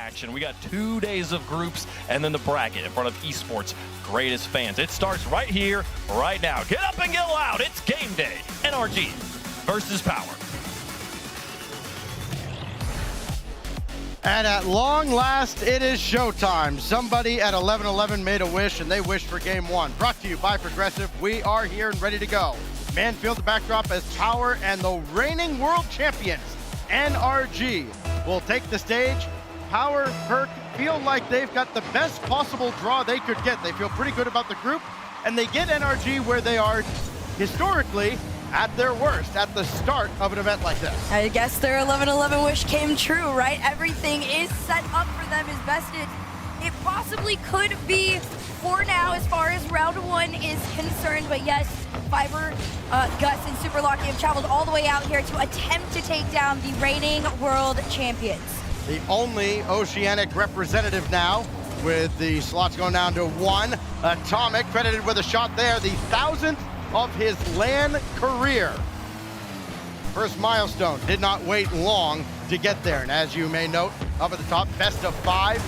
action. We got 2 days of groups and then the bracket in front of esports' greatest fans. It starts right here, right now. Get up and get loud. It's game day. NRG versus Power. And at long last, it is showtime. Somebody at 11:11 made a wish, and they wished for game one. Brought to you by Progressive. We are here and ready to go. Manfield, the backdrop as Power and the reigning world champions, NRG, will take the stage. Power, Perk, feel like they've got the best possible draw they could get. They feel pretty good about the group, and they get NRG where they are historically at their worst at the start of an event like this. I guess their 11-11 wish came true, right? Everything is set up for them as best it possibly could be for now as far as round one is concerned. But yes, Fiverr, Gus, and Super Lucky have traveled all the way out here to attempt to take down the reigning world champions. The only Oceanic representative now, with the slots going down to one. Atomic credited with a shot there, the 1,000th of his LAN career. First milestone, did not wait long to get there. And as you may note, up at the top, best of 5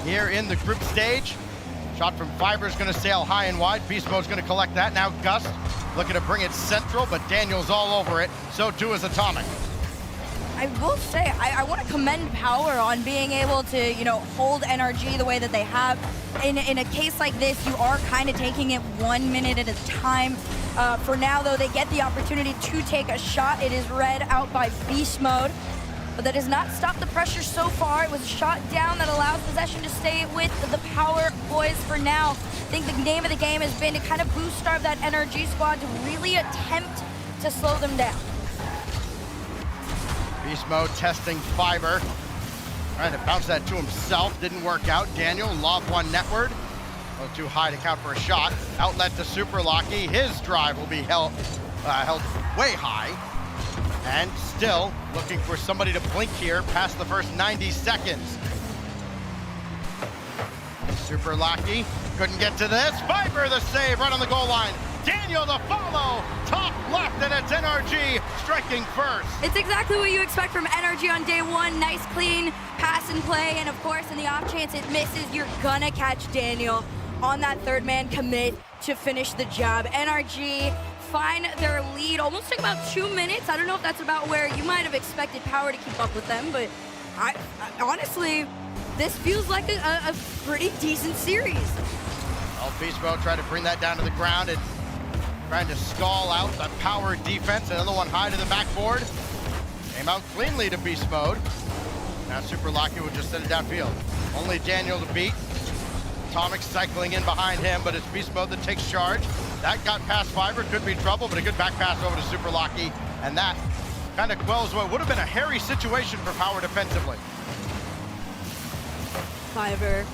here in the group stage. Shot from Fiverr is gonna sail high and wide. Beast Mode's gonna collect that. Now Gus looking to bring it central, but Daniel's all over it. So too is Atomic. I will say, I want to commend Power on being able to, hold NRG the way that they have. In a case like this, you are kind of taking it 1 minute at a time. For now, though, they get the opportunity to take a shot. It is read out by Beast Mode, but that does not stop the pressure so far. It was a shot down that allows possession to stay with the Power boys for now. I think the name of the game has been to kind of boost starve that NRG squad to really attempt to slow them down. Beast Mode testing Fiverr. Trying to bounce that to himself, didn't work out. Daniel, lob one netward. A little too high to count for a shot. Outlet to Super Lucky. His drive will be held way high. And still looking for somebody to blink here past the first 90 seconds. Super Lucky couldn't get to this. Fiverr the save right on the goal line. Daniel the follow, top left, and it's NRG striking first. It's exactly what you expect from NRG on day one. Nice, clean pass and play, and of course, in the off chance it misses, you're gonna catch Daniel on that third man commit to finish the job. NRG find their lead, almost took about 2 minutes. I don't know if that's about where you might have expected Power to keep up with them, but I honestly, this feels like a pretty decent series. Well, Beast Mode tried to bring that down to the ground and trying to stall out the Power defense. Another one high to the backboard. Came out cleanly to Beast Mode. Now Super Lucky will just send it downfield. Only Daniel to beat. Atomic cycling in behind him, but it's Beast Mode that takes charge. That got past Fiverr, could be trouble, but a good back pass over to Super Lucky, and that kind of quells what would have been a hairy situation for Power defensively. Fiverr.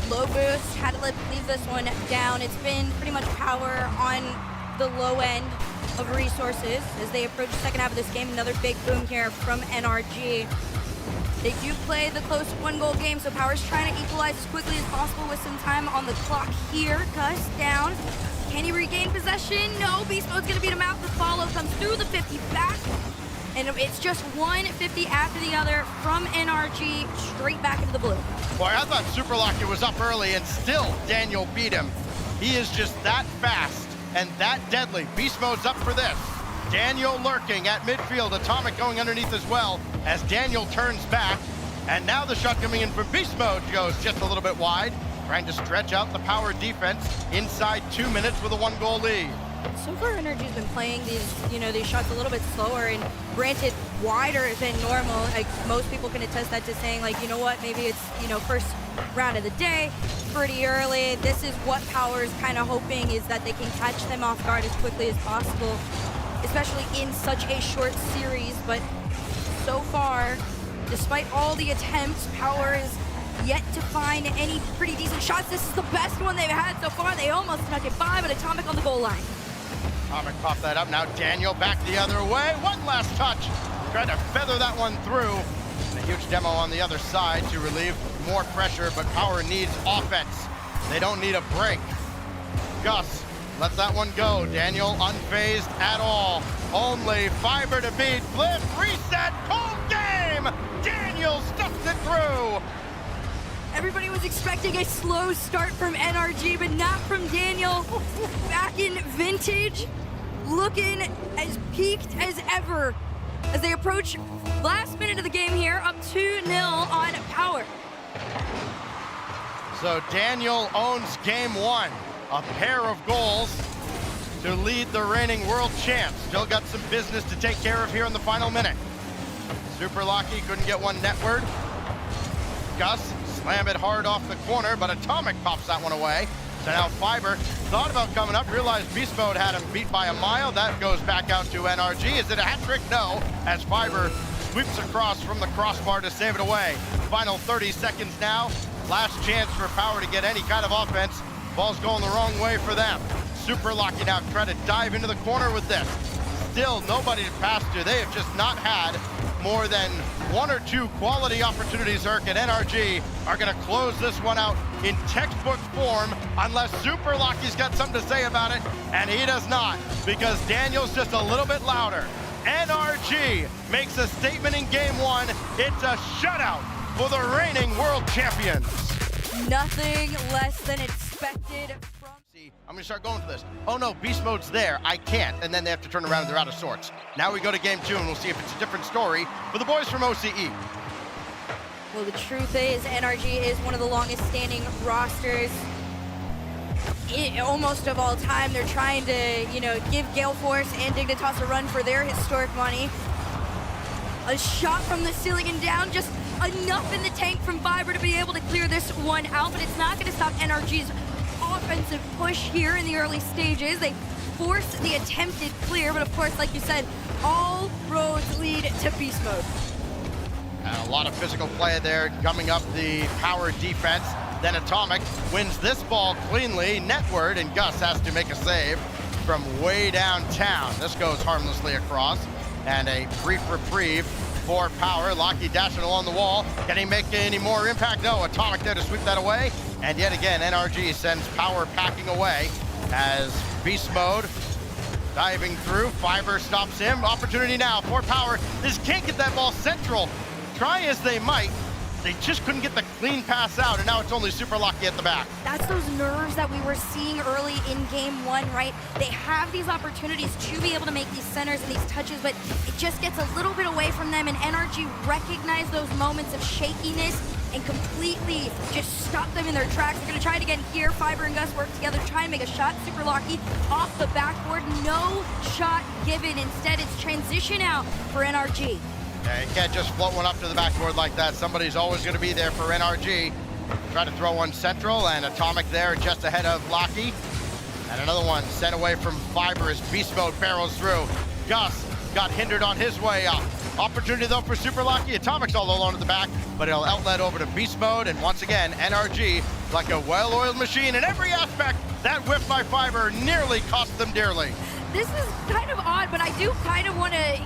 Low boost, had to leave this one down. It's been pretty much Power on the low end of resources as they approach the second half of this game. Another big boom here from NRG. They do play the close 1-goal game, so Power's trying to equalize as quickly as possible with some time on the clock here. Gus down. Can he regain possession? No, Beast Mode's gonna beat him out. The follow comes through the 50 back. And it's just one 50 after the other from NRG, straight back into the blue. Boy, I thought Super Lucky was up early, and still Daniel beat him. He is just that fast and that deadly. Beast Mode's up for this. Daniel lurking at midfield. Atomic going underneath as well as Daniel turns back. And now the shot coming in from Beast Mode goes just a little bit wide, trying to stretch out the Power defense inside 2 minutes with a 1-goal lead. So far, NRG's been playing these shots a little bit slower and granted wider than normal. Like most people can attest that to saying like, you know what, maybe it's, first round of the day, pretty early. This is what Power's kind of hoping is that they can catch them off guard as quickly as possible, especially in such a short series. But so far, despite all the attempts, Power is yet to find any pretty decent shots. This is the best one they've had so far. They almost snuck it by, but Atomic on the goal line. Atomic popped that up. Now Daniel back the other way. One last touch. Tried to feather that one through. And a huge demo on the other side to relieve more pressure, but Power needs offense. They don't need a break. Gus let that one go. Daniel unfazed at all. Only Fiverr to beat. Flip, reset, cold game. Daniel stuffed it through. Everybody was expecting a slow start from NRG, but not from Daniel. Back in vintage, looking as peaked as ever as they approach last minute of the game here, up 2-0 on Power. So Daniel owns game one, a pair of goals to lead the reigning world champs. Still got some business to take care of here in the final minute. Super Lucky couldn't get one netward. Gus slam it hard off the corner, but Atomic pops that one away. So now Fiber thought about coming up, realized Beast Mode had him beat by a mile. That goes back out to NRG. Is it a hat trick? No, as Fiber sweeps across from the crossbar to save it away. Final 30 seconds now. Last chance for Power to get any kind of offense. Ball's going the wrong way for them. Super Lucky now try to dive into the corner with this. Still nobody to pass to. They have just not had more than one or two quality opportunities. Erk and NRG are gonna close this one out in textbook form unless Super Lucky's got something to say about it, and he does not, because Daniel's just a little bit louder. NRG makes a statement in game one. It's a shutout for the reigning world champions. Nothing less than expected from... I'm gonna start going for this. Oh no, Beast Mode's there, I can't. And then they have to turn around and they're out of sorts. Now we go to game two and we'll see if it's a different story for the boys from OCE. Well, the truth is, NRG is one of the longest standing rosters almost of all time. They're trying to, give Gale Force and Dignitas a run for their historic money. A shot from the ceiling and down, just enough in the tank from Fiber to be able to clear this one out, but it's not going to stop NRG's offensive push here in the early stages. They force the attempted clear, but of course, like you said, all roads lead to Beast Mode. And a lot of physical play there coming up the Power defense. Then Atomic wins this ball cleanly, netward, and Gus has to make a save from way downtown. This goes harmlessly across, and a brief reprieve for Power. Lucky dashing along the wall. Can he make any more impact? No, Atomic there to sweep that away. And yet again, NRG sends Power packing away as Beast Mode diving through. Fiber stops him. Opportunity now for Power. This can't get that ball central. Try as they might, they just couldn't get the clean pass out, and now it's only Super Lucky at the back. That's those nerves that we were seeing early in game one, right? They have these opportunities to be able to make these centers and these touches, but it just gets a little bit away from them, and NRG recognize those moments of shakiness and completely just stop them in their tracks. They're gonna try it again here. Fiber and Gus work together, try and make a shot. Super Lucky off the backboard, no shot given. Instead, it's transition out for NRG. Yeah, you can't just float one up to the backboard like that. Somebody's always gonna be there for NRG. Try to throw one central, and Atomic there just ahead of Lucky. And another one sent away from Fiber as Beast Mode barrels through. Gus got hindered on his way up. Opportunity though for Super Lucky. Atomic's all alone at the back, but it'll outlet over to Beast Mode, and once again, NRG, like a well-oiled machine in every aspect, that whip by Fiber nearly cost them dearly. This is kind of odd, but I do kind of want to,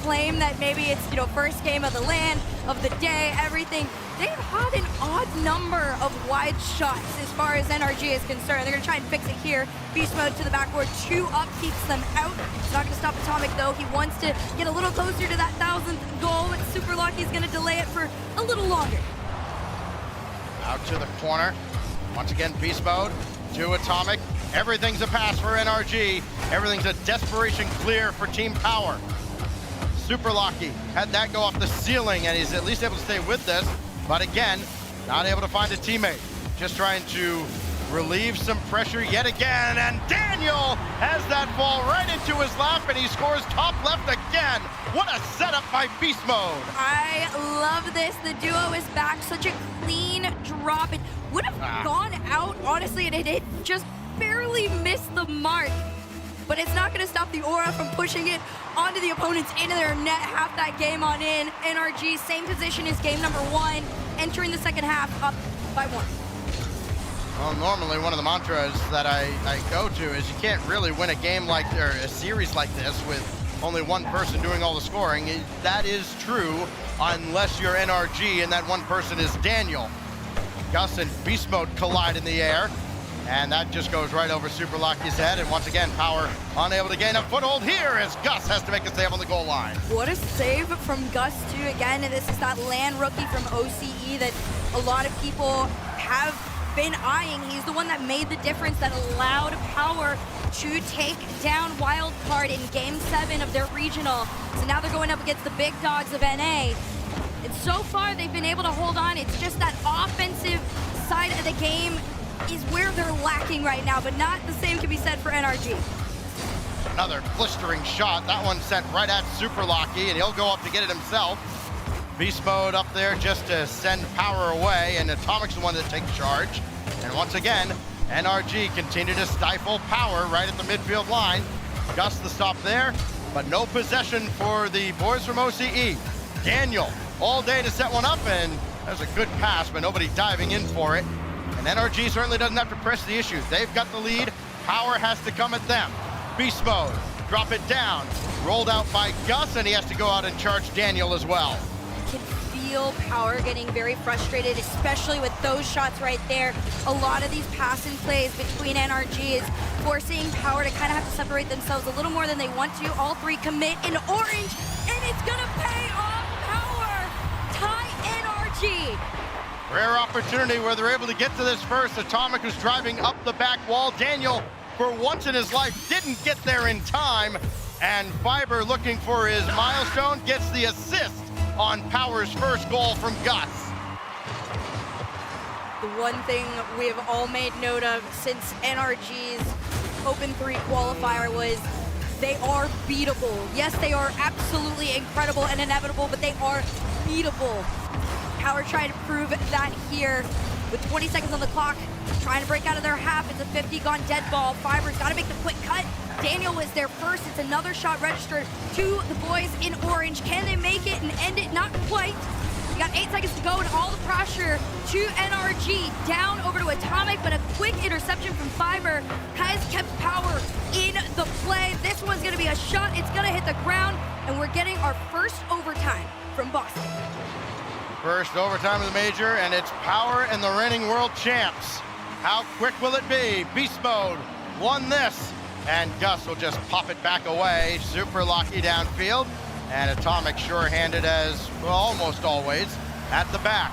claim that maybe it's, first game of the LAN, of the day, everything. They've had an odd number of wide shots as far as NRG is concerned. They're going to try and fix it here. Beast Mode to the backboard, 2 up, keeps them out. It's not going to stop Atomic, though. He wants to get a little closer to that 1,000th goal, but Super Lucky's going to delay it for a little longer. Out to the corner. Once again, Beast Mode to Atomic. Everything's a pass for NRG. Everything's a desperation clear for Team Power. Super Lucky had that go off the ceiling, and he's at least able to stay with this. But again, not able to find a teammate. Just trying to relieve some pressure yet again. And Daniel has that ball right into his lap, and he scores top left again. What a setup by Beast Mode. I love this. The duo is back. Such a clean drop. It would have gone out, honestly, and it just barely missed the mark, but it's not going to stop the aura from pushing it onto the opponents into their net. Half that game on in. NRG, same position as game number one, entering the second half up by 1. Well, normally one of the mantras that I go to is you can't really win a game like, or a series like this with only one person doing all the scoring. That is true unless you're NRG and that one person is Daniel. Gus and Beast Mode collide in the air. And that just goes right over Super Lucky's head. And once again, Power unable to gain a foothold here as Gus has to make a save on the goal line. What a save from Gus, too. Again, and this is that LAN rookie from OCE that a lot of people have been eyeing. He's the one that made the difference, that allowed Power to take down Wildcard in Game 7 of their regional. So now they're going up against the big dogs of NA. And so far, they've been able to hold on. It's just that offensive side of the game is where they're lacking right now, but not the same can be said for NRG. Another blistering shot. That one sent right at Super Lucky, and he'll go up to get it himself. Beast mode up there just to send Power away, and Atomic's the one that takes charge. And once again, NRG continue to stifle Power right at the midfield line. Gus the stop there, but no possession for the boys from OCE. Daniel all day to set one up, and there's a good pass, but nobody diving in for it. And NRG certainly doesn't have to press the issue. They've got the lead. Power has to come at them. Beast mode, drop it down. Rolled out by Gus, and he has to go out and charge Daniel as well. Can feel Power getting very frustrated, especially with those shots right there. A lot of these pass and plays between NRG is forcing Power to kind of have to separate themselves a little more than they want to. All three commit in orange, and it's gonna pay off. Power tie NRG. Rare opportunity where they're able to get to this first. Atomic is driving up the back wall. Daniel, for once in his life, didn't get there in time. And Fiber, looking for his milestone, gets the assist on Power's first goal from Gus. The one thing we have all made note of since NRG's Open 3 qualifier was they are beatable. Yes, they are absolutely incredible and inevitable, but they are beatable. Power trying to prove that here with 20 seconds on the clock, trying to break out of their half. It's a 50 gone dead ball. Fiber's got to make the quick cut. Daniel was there first. It's another shot registered to the boys in orange. Can they make it and end it? Not quite. We got 8 seconds to go, and all the pressure to NRG. Down over to Atomic, but a quick interception from Fiber has kept Power in the play. This one's going to be a shot. It's going to hit the ground, and we're getting our first overtime from Boston. First overtime of the major, and it's Power and the reigning world champs. How quick will it be? Beast mode won this, and Gus will just pop it back away. Super lucky downfield, and Atomic sure-handed as, well, almost always, at the back.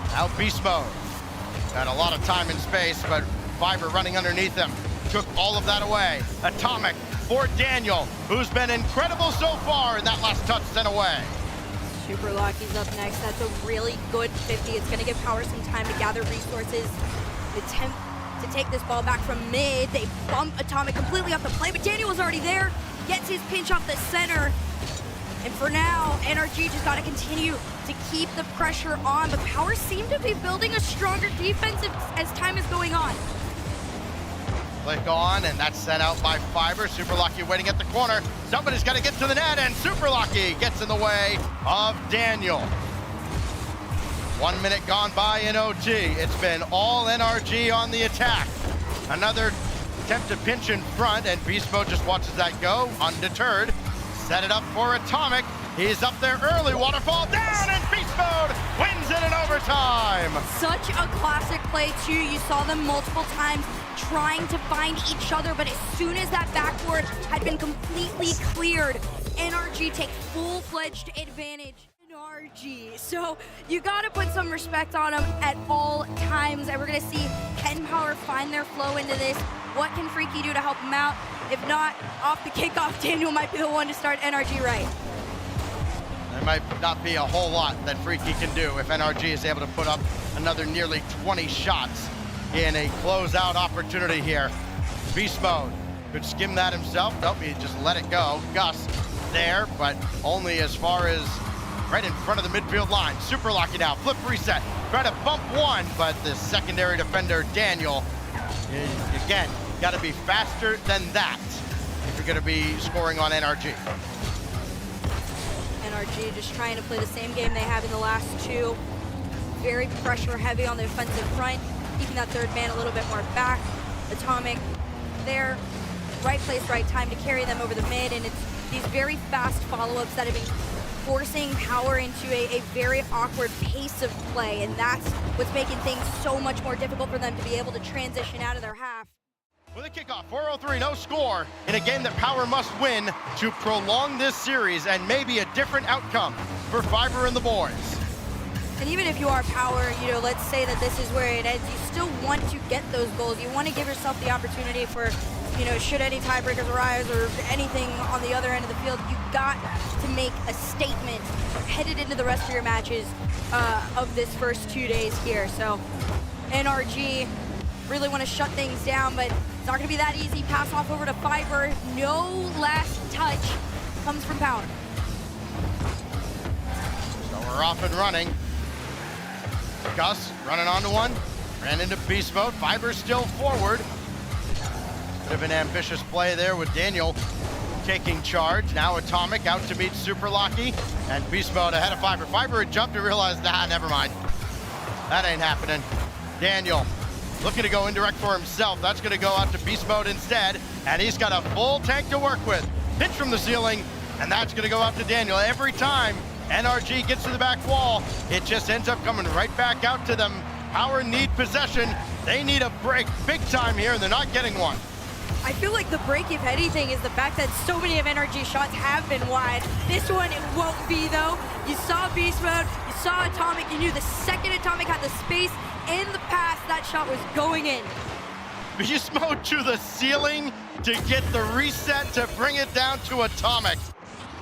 Now Beast mode. Got a lot of time and space, but Fiber running underneath him took all of that away. Atomic for Daniel, who's been incredible so far, and that last touch sent away. Super Lucky's up next. That's a really good 50. It's going to give Power some time to gather resources. Attempt to take this ball back from mid. They bump Atomic completely off the play, but Daniel was already there. Gets his pinch off the center. And for now, NRG just got to continue to keep the pressure on, but Power seem to be building a stronger defense as time is going on. Click on, and that's sent out by Fiber. Super Lucky waiting at the corner. Somebody's got to get to the net, and Super Lucky gets in the way of Daniel. 1 minute gone by in OT. It's been all NRG on the attack. Another attempt to pinch in front, and Beast Mode just watches that go, undeterred. Set it up for Atomic. He's up there early, waterfall down, and Beast Mode wins it in overtime. Such a classic play, too. You saw them multiple times trying to find each other, but as soon as that backboard had been completely cleared, NRG take full-fledged advantage. NRG. So you got to put some respect on them at all times, and we're going to see, can Power find their flow into this? What can Freaky do to help him out? If not, off the kickoff, Daniel might be the one to start NRG right. There might not be a whole lot that Freaky can do if NRG is able to put up another nearly 20 shots in a closeout opportunity here. Beast Mode could skim that himself. Nope, he just let it go. Gus there, but only as far as right in front of the midfield line. Super Lucky now, flip reset. Try to bump one, but the secondary defender, Daniel, again, got to be faster than that if you're going to be scoring on NRG. NRG just trying to play the same game they have in the last two. Very pressure heavy on the offensive front, keeping that third man a little bit more back. Atomic there, right place, right time to carry them over the mid, and it's these very fast follow-ups that have been forcing Power into a very awkward pace of play, and that's what's making things so much more difficult for them to be able to transition out of their half. With a kickoff, 4:03, no score in a game that Power must win to prolong this series and maybe a different outcome for FURIA and the boys. And even if you are Power, you know, let's say that this is where it ends, you still want to get those goals. You want to give yourself the opportunity for, you know, should any tiebreakers arise or anything on the other end of the field, you got to make a statement headed into the rest of your matches of this first 2 days here. So NRG really want to shut things down, but it's not going to be that easy. Pass off over to FURIA. No last touch comes from Power. So we're off and running. Gus running onto one, ran into beast mode. FURIA still forward. Bit of an ambitious play there with Daniel taking charge. Now Atomic out to meet Super Lucky, and beast mode ahead of FURIA. FURIA had jumped and realized, nah, never mind. That ain't happening. Daniel looking to go indirect for himself. That's going to go out to beast mode instead, and he's got a full tank to work with. Pitch from the ceiling, and that's going to go out to Daniel. Every time NRG gets to the back wall, it just ends up coming right back out to them. Power need possession. They need a break big time here, and they're not getting one. I feel like the break, if anything, is the fact that so many of NRG shots have been wide. This one, it won't be, though. You saw beast mode, you saw Atomic, you knew the second Atomic had the space in the pass, that shot was going in. Beast mode to the ceiling to get the reset to bring it down to Atomic.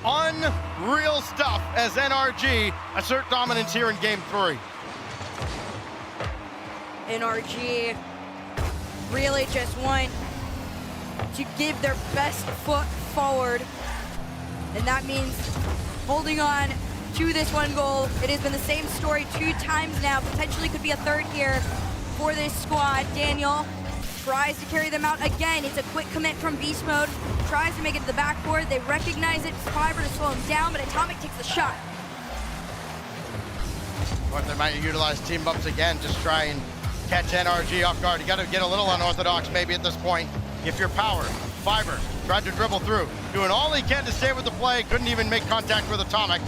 Unreal stuff as NRG assert dominance here in game 3. NRG really just want to give their best foot forward, and that means holding on to this one goal. It has been the same story 2 times now, potentially could be a third here for this squad. Daniel tries to carry them out again. It's a quick commit from beast mode, tries to make it to the backboard. They recognize it, FURIA to slow him down, but Atomic takes the shot. But they might utilize team bumps again, just try and catch NRG off guard. You got to get a little unorthodox maybe at this point. If you're Power, FURIA tried to dribble through, doing all he can to stay with the play, couldn't even make contact with Atomic.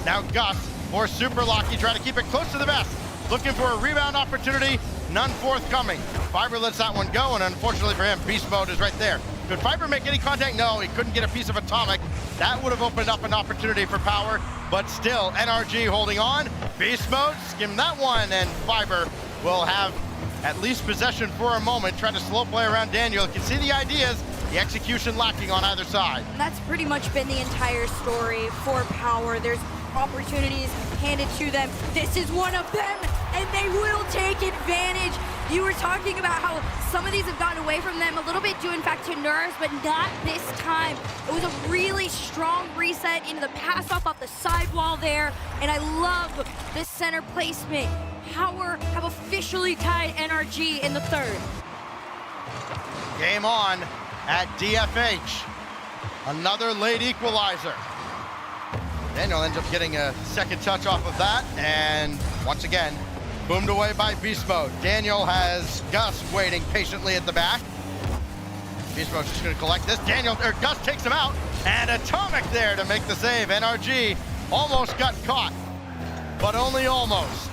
Now Gus or Super Lucky trying to keep it close to the vest, looking for a rebound opportunity, none forthcoming. FURIA lets that one go, and unfortunately for him, beast mode is right there. Could FURIA make any contact? No, he couldn't get a piece of Atomic. That would have opened up an opportunity for Power, but still NRG holding on. Beast mode, skim that one, and FURIA will have at least possession for a moment, trying to slow play around Daniel. You can see the ideas, the execution lacking on either side. And that's pretty much been the entire story for Power. There's opportunities handed to them. This is one of them, and they will take advantage. You were talking about how some of these have gotten away from them a little bit due in fact to nerves, but not this time. It was a really strong reset into the pass off the sidewall there, and I love this center placement. Power have officially tied NRG in the third. Game on at DFH. Another late equalizer. Daniel ends up getting a second touch off of that, and once again, boomed away by beast mode. Daniel has Gus waiting patiently at the back. Beast mode's just gonna collect this. Gus takes him out, and Atomic there to make the save. NRG almost got caught, but only almost.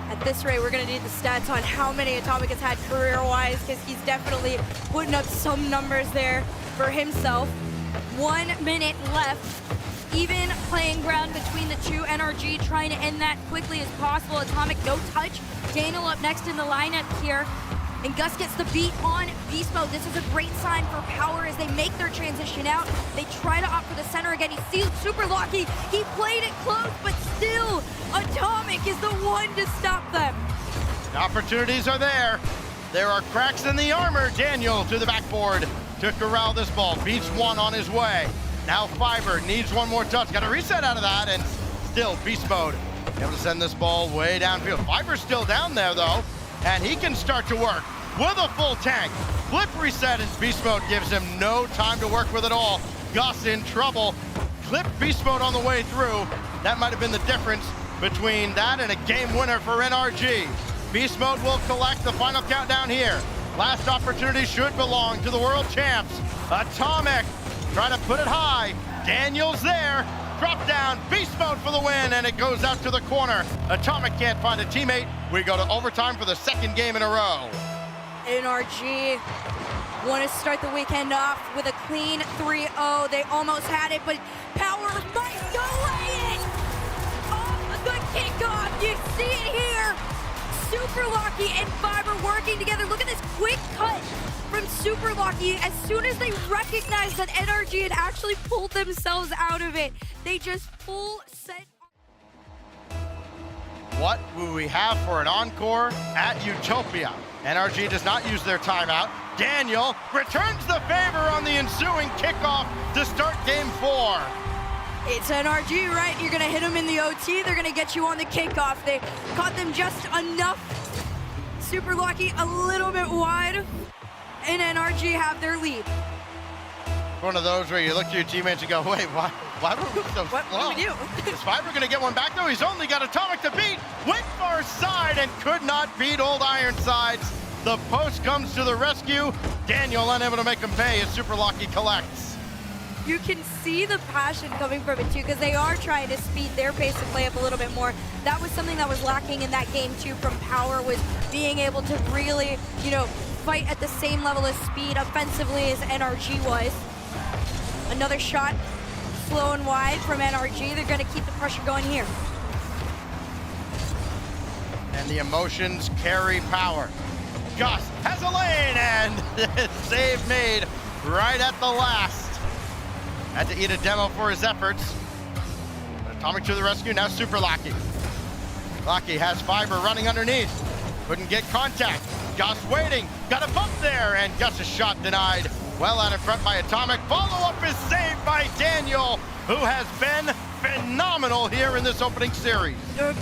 At this rate, we're going to need the stats on how many Atomic has had career-wise, because he's definitely putting up some numbers there for himself. 1 minute left. Even playing ground between the two. NRG trying to end that quickly as possible. Atomic, no touch. Daniel up next in the lineup here. And Gus gets the beat on beast mode. This is a great sign for Power as they make their transition out. They try to opt for the center again. He sealed Super Lucky. He played it close, but still, Atomic is the one to stop them. The opportunities are there. There are cracks in the armor. Daniel to the backboard to corral this ball. Beats one on his way. Now FURIA needs one more touch. Got a reset out of that, and still beast mode. Able to send this ball way downfield. FURIA's still down there though, and he can start to work with a full tank. Flip reset, and beast mode gives him no time to work with at all. Gus in trouble. Clip beast mode on the way through. That might have been the difference between that and a game winner for NRG. Beast mode will collect the final countdown here. Last opportunity should belong to the world champs. Atomic trying to put it high. Daniel's there. drop down, beast mode for the win, and it goes out to the corner. Atomic can't find a teammate. We go to overtime for the second game in a row. NRG want to start the weekend off with a clean 3-0. They almost had it, but Power might delay it off the kickoff. You see it here. Super Lucky and Fiber working together. Look at this quick cut from Super Lucky. As soon as they recognized that NRG had actually pulled themselves out of it, they just full set. What will we have for an encore at Utopia? NRG does not use their timeout. Daniel returns the favor on the ensuing kickoff to start game 4. It's NRG, right? You're gonna hit them in the OT, they're gonna get you on the kickoff. They caught them just enough. Super Lucky a little bit wide, and NRG have their lead. One of those where you look to your teammates and go, wait, why were we so slow? What do we do? Is Fiber gonna get one back though? He's only got Atomic to beat. Went far side and could not beat Old Ironsides. The post comes to the rescue. Daniel unable to make him pay as Super Lucky collects. You can see the passion coming from it too, because they are trying to speed their pace of play up a little bit more. That was something that was lacking in that game too from Power, was being able to really, fight at the same level of speed offensively as NRG was. Another shot, slow and wide from NRG. They're gonna keep the pressure going here. And the emotions carry Power. Gus has a lane and save made right at the last. Had to eat a demo for his efforts. Atomic to the rescue, now Super Lucky. Lucky has Fiber running underneath. Couldn't get contact. Gus waiting, got a bump there, and Gus's shot denied. Well out in front by Atomic. Follow-up is saved by Daniel, who has been phenomenal here in this opening series.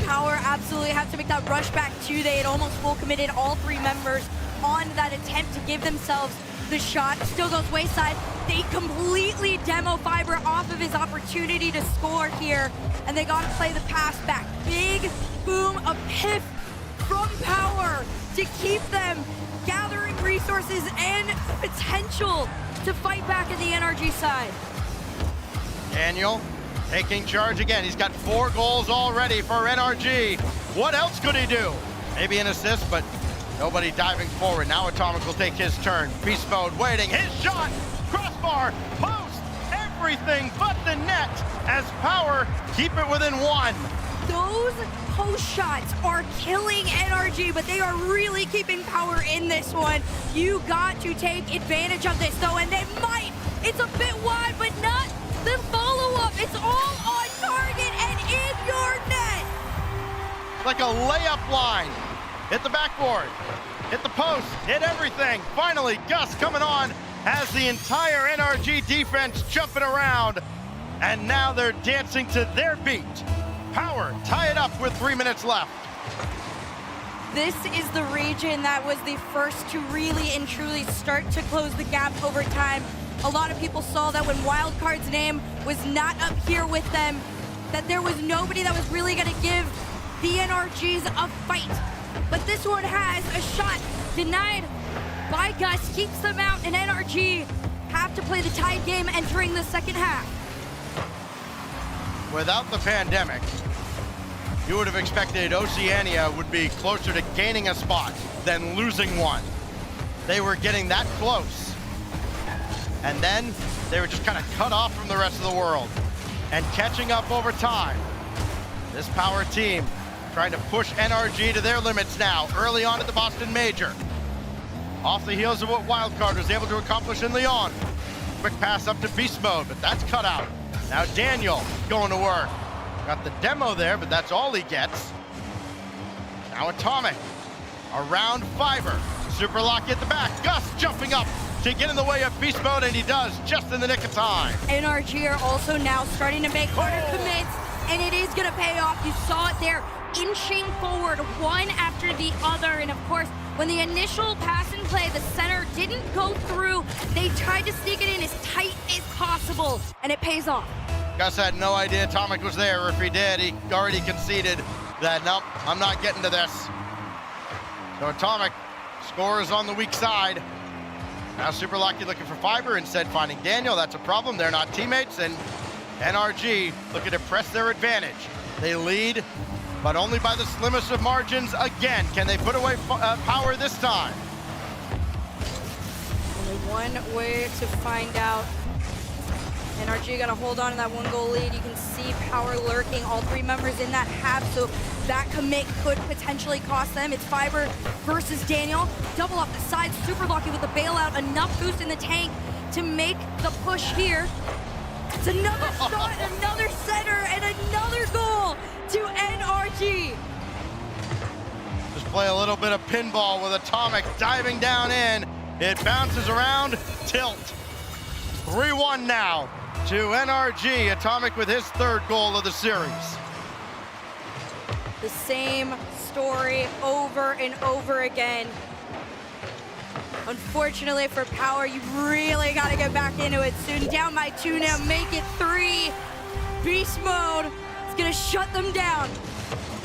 Power absolutely had to make that rush back too. They had almost full committed all 3 members on that attempt to give themselves the shot. Still goes wayside. They completely demo Fiber off of his opportunity to score here, and they got to play the pass back. Big boom, a piff from Power to keep them gathering resources and potential to fight back at the NRG side. Daniel taking charge again. He's got 4 goals already for NRG. What else could he do? Maybe an assist, but nobody diving forward. Now Atomic will take his turn. Beast mode waiting. His shot, crossbar, post, everything but the net as Power keep it within 1. Those post shots are killing NRG, but they are really keeping Power in this one. You got to take advantage of this though, and they might. It's a bit wide, but not the follow-up. It's all on target and in your net. Like a layup line. Hit the backboard, hit the post, hit everything. Finally, Gus coming on has the entire NRG defense jumping around, and now they're dancing to their beat. Power tie it up with 3 minutes left. This is the region that was the first to really and truly start to close the gap over time. A lot of people saw that when Wildcard's name was not up here with them, that there was nobody that was really gonna give the NRGs a fight. But this one has a shot denied by Gus, keeps them out, and NRG have to play the tied game entering the second half. Without the pandemic, you would have expected Oceania would be closer to gaining a spot than losing one. They were getting that close. And then they were just kind of cut off from the rest of the world and catching up over time. This Power team trying to push NRG to their limits now, early on at the Boston Major. Off the heels of what Wildcard was able to accomplish in Lyon. Quick pass up to Beast Mode, but that's cut out. Now Daniel going to work. Got the demo there, but that's all he gets. Now Atomic around Fiber. Super Lucky at the back. Gus jumping up to get in the way of Beast Mode, and he does just in the nick of time. NRG are also now starting to make harder commits, and it is gonna pay off. You saw it there, inching forward one after the other, and of course, when the initial pass and play, the center didn't go through, they tried to sneak it in as tight as possible, and it pays off. Gus had no idea Atomic was there, or if he did, he already conceded that, nope, I'm not getting to this. So Atomic scores on the weak side. Now Super Lucky looking for Fiber, instead finding Daniel. That's a problem. They're not teammates, and NRG looking to press their advantage. They lead, but only by the slimmest of margins again. Can they put away Power this time? Only one way to find out. NRG got to hold on to that 1-goal lead. You can see Power lurking, all 3 members in that half, so that commit could potentially cost them. It's Fiber versus Daniel. Double off the side, super lucky with the bailout. Enough boost in the tank to make the push here. It's another shot, another center, and another goal to NRG. Just play a little bit of pinball with Atomic diving down in. It bounces around, tilt. 3-1 now to NRG. Atomic with his 3rd goal of the series. The same story over and over again. Unfortunately for Power, you really got to get back into it soon. Down by 2 now, make it 3. Beast mode is going to shut them down.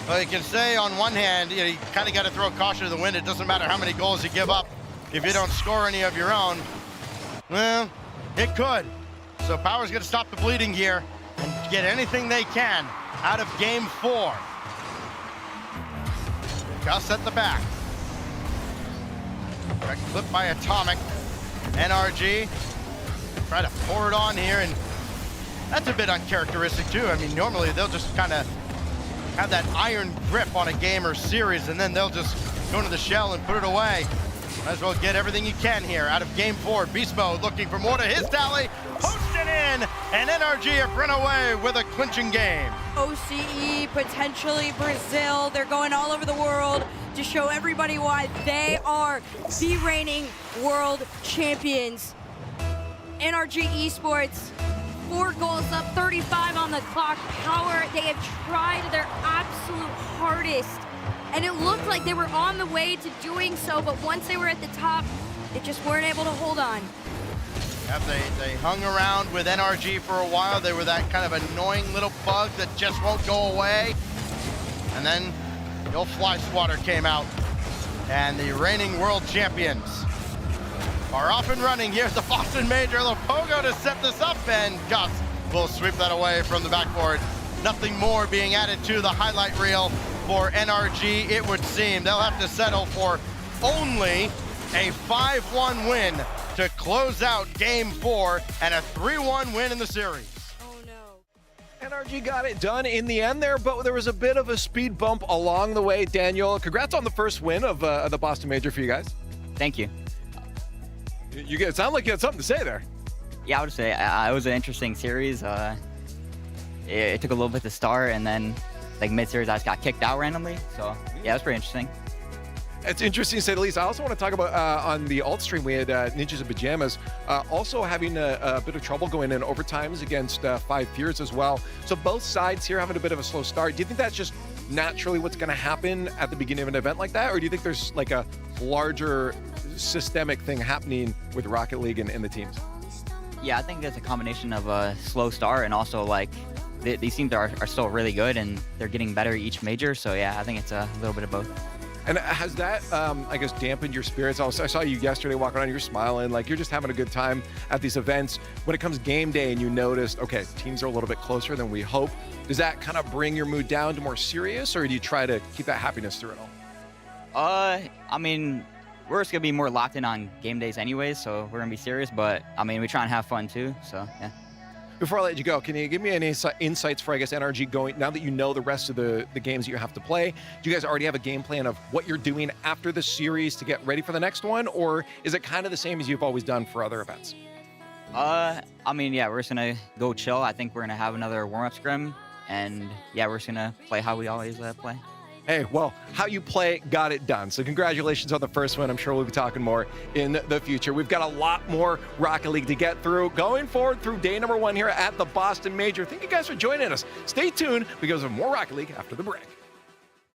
Well, you can say on one hand, you kind of got to throw caution to the wind. It doesn't matter how many goals you give up if you don't score any of your own. Well, it could. So Power's going to stop the bleeding here and get anything they can out of game 4. Gus at the back. Direct flip by Atomic. NRG try to pour it on here, and that's a bit uncharacteristic too. I mean, normally they'll just kind of have that iron grip on a game or series, and then they'll just go into the shell and put it away. Might as well get everything you can here out of game 4. Beast Mode looking for more to his tally. Posted in, and NRG have run away with a clinching game. OCE, potentially Brazil. They're going all over the world to show everybody why they are the reigning world champions. NRG Esports, 4 goals up, 35 on the clock. Power, they have tried their absolute hardest, and it looked like they were on the way to doing so, but once they were at the top, they just weren't able to hold on. Yep, they hung around with NRG for a while. They were that kind of annoying little bug that just won't go away. And then the old fly swatter came out, and the reigning world champions are off and running here at the Boston Major. A little pogo to set this up, and Gus will sweep that away from the backboard. Nothing more being added to the highlight reel for NRG, it would seem. They'll have to settle for only a 5-1 win to close out game 4 and a 3-1 win in the series. Oh no. NRG got it done in the end there, but there was a bit of a speed bump along the way. Daniel, congrats on the first win of the Boston Major for you guys. Thank you. It sounded like you had something to say there. Yeah, I would say it was an interesting series. It took a little bit to start, and then like mid-series I just got kicked out randomly. So yeah, it was pretty interesting. It's interesting to say the least. I also want to talk about on the alt stream we had Ninjas and Pyjamas also having a bit of trouble going in overtimes against 5 Fears as well. So both sides here having a bit of a slow start. Do you think that's just naturally what's going to happen at the beginning of an event like that, or do you think there's like a larger systemic thing happening with Rocket League and the teams? Yeah, I think it's a combination of a slow start and also like these teams are still really good and they're getting better each major. So yeah, I think it's a little bit of both. And has that, I guess, dampened your spirits? I saw you yesterday walking around, you're smiling, like you're just having a good time at these events. When it comes game day and you noticed, okay, teams are a little bit closer than we hope, does that kind of bring your mood down to more serious, or do you try to keep that happiness through it all? I mean, we're just gonna be more locked in on game days anyways, so we're gonna be serious, but I mean, we try and have fun too, so yeah. Before I let you go, can you give me any insights for, I guess, NRG going, now that you know the rest of the games that you have to play, do you guys already have a game plan of what you're doing after the series to get ready for the next one, or is it kind of the same as you've always done for other events? I mean, yeah, we're just gonna go chill. I think we're gonna have another warm-up scrim, and yeah, we're just gonna play how we always play. Hey, well, how you play got it done. So congratulations on the first one. I'm sure we'll be talking more in the future. We've got a lot more Rocket League to get through going forward through day number 1 here at the Boston Major. Thank you guys for joining us. Stay tuned because of more Rocket League after the break.